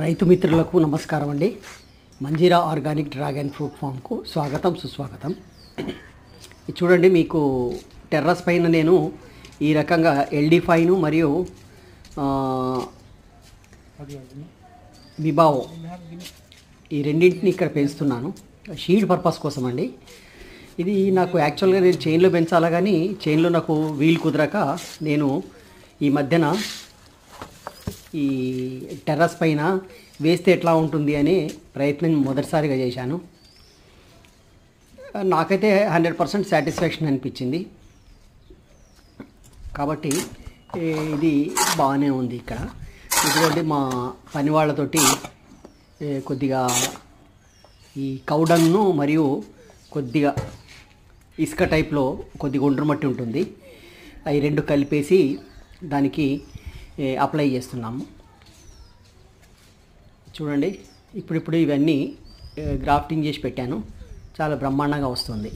రైతు మిత్రులకు నమస్కారం అండి. మంజీరా ఆర్గానిక్ డ్రాగన్ ఫ్రూట్ ఫామ్కు స్వాగతం సుస్వాగతం. ఇది చూడండి, మీకు టెర్రస్ పైన నేను ఈ రకంగా LD5 మరియు బిబావో ఈ రెండింటిని ఇక్కడ పెంచుతున్నాను. షీడ్ పర్పస్ కోసం అండి. ఇది నాకు యాక్చువల్గా నేను చైన్లో పెంచాలా, కానీ చైన్లో నాకు వీలు కుదరక నేను ఈ మధ్యన ఈ టెర్రస్ పైన వేస్తే ఎట్లా ఉంటుంది అనే ప్రయత్నం మొదటిసారిగా చేశాను. నాకైతే 100% సాటిస్ఫాక్షన్ అనిపించింది. కాబట్టి ఇది బాగానే ఉంది. ఇక్కడ ఇటువంటి మా పని వాళ్ళతోటి కొద్దిగా ఈ కౌడంగ్ను మరియు కొద్దిగా ఇసుక టైప్లో కొద్దిగా ఒండ్రు మట్టి ఉంటుంది, అవి రెండు కలిపేసి దానికి అప్లై చేస్తున్నాము. చూడండి, ఇప్పుడు ఇవన్నీ గ్రాఫ్టింగ్ చేసి పెట్టాను. చాలా బ్రహ్మాండంగా వస్తుంది.